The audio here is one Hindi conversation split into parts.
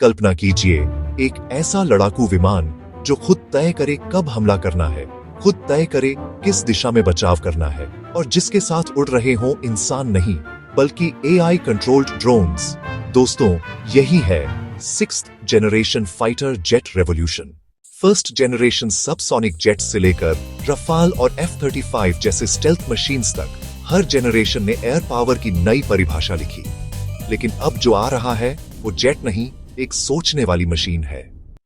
कल्पना कीजिए, एक ऐसा लड़ाकू विमान जो खुद तय करे कब हमला करना है, खुद तय करे किस दिशा में बचाव करना है, और जिसके साथ उड़ रहे हों इंसान नहीं बल्कि एआई कंट्रोल्ड ड्रोन्स। दोस्तों, यही है 6th generation fighter jet revolution. First generation subsonic jet से लेकर रफाल और F-35 जैसे स्टेल्थ मशीन्स तक हर जनरेशन ने एयर पावर की नई परिभाषा लिखी। लेकिन अब जो आ रहा है वो जेट नहीं, एक सोचने वाली मशीन है।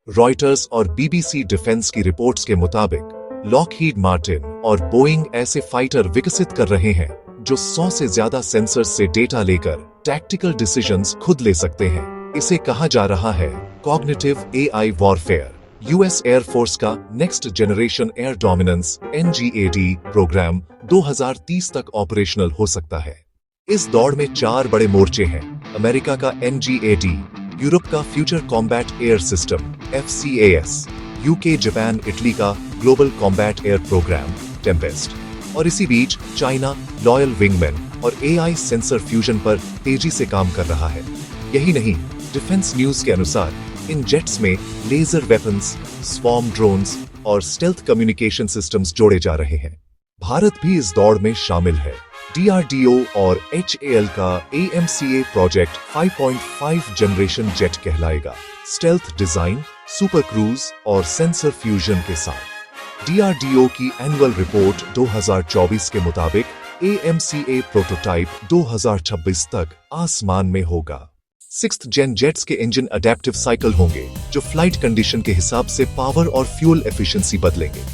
रॉयटर्स और BBC डिफेंस की रिपोर्ट्स के मुताबिक लॉकहीड मार्टिन और बोइंग ऐसे फाइटर विकसित कर रहे हैं जो 100 से ज्यादा सेंसर्स से डेटा लेकर टैक्टिकल डिसीजंस खुद ले सकते हैं। इसे कहा जा रहा है cognitive AI warfare. US air force का next generation air dominance NGAD programme 2030 तक ऑपरेशनल हो सकता है। इस दौड़ में 4 बड़े मोर्चे हैं। अमेरिका का NGAD, यूरोप का future combat air system FCAS, UK, Japan, Italy का global combat air programme Tempest, और इसी बीच चाइना लॉयल विंगमैन और AI सेंसर फ्यूजन पर तेजी से काम कर रहा है। यही नहीं, डिफेंस न्यूज के अनुसार इन जेट्स में लेजर वेपन्स, स्वॉर्म ड्रोन्स और स्टेल्थ कम्युनिकेशन सिस्टम्स जोड़े जा रहे हैं। भारत भी इस दौड़ में शामिल है। DRDO और HAL का AMCA प्रोजेक्ट 5.5 जनरेशन जेट कहलाएगा, स्टेल्थ डिजाइन, सुपर क्रूज और सेंसर फ्यूजन के साथ। DRDO की एनुअल रिपोर्ट 2024 के मुताबिक AMCA प्रोटोटाइप 2026 तक आसमान में होगा। 6th जेन जेट्स के इंजन अडेप्टिव साइकिल होंगे जो फ्लाइट कंडीशन के हिसाब से पावर और फ्यूल एफिशिएंसी बदलेंगे।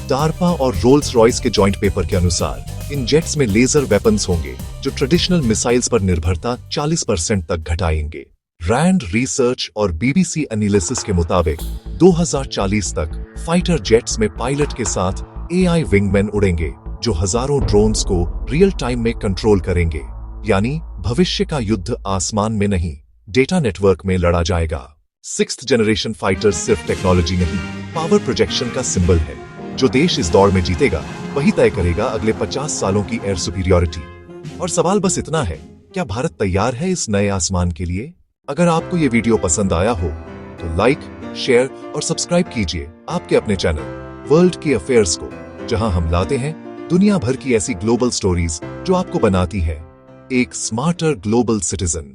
डार्पा और रोल्स रॉयस के जॉइंट पेपर के अनुसार इन जेट्स में लेजर वेपन्स होंगे जो ट्रेडिशनल मिसाइल्स पर निर्भरता 40% तक घटाएंगे। रैंड रिसर्च और BBC एनालिसिस के मुताबिक 2040 तक फाइटर जेट्स में पायलट के साथ AI विंगमैन उड़ेंगे जो हजारों ड्रोन्स को रियल टाइम में कंट्रोल करेंगे। यानी भविष्य का युद्ध आसमान में नहीं, डेटा नेटवर्क में लड़ा जाएगा। 6th जनरेशन फाइटर्स सिर्फ टेक्नोलॉजी नहीं, पावर प्रोजेक्शन का सिंबल है। जो देश इस दौड़ में जीतेगा वही तय करेगा अगले 50 सालों की एयर सुपीरियरिटी। और सवाल बस इतना है, क्या भारत तैयार है इस नए आसमान के लिए? अगर आपको ये वीडियो पसंद आया हो तो लाइक, शेयर और सब्सक्राइब कीजिए आपके अपने चैनल वर्ल्ड की अफेयर्स को, जहां हम लाते हैं दुनिया भर की ऐसी ग्लोबल स्टोरीज जो आपको बनाती है एक स्मार्टर ग्लोबल सिटीजन।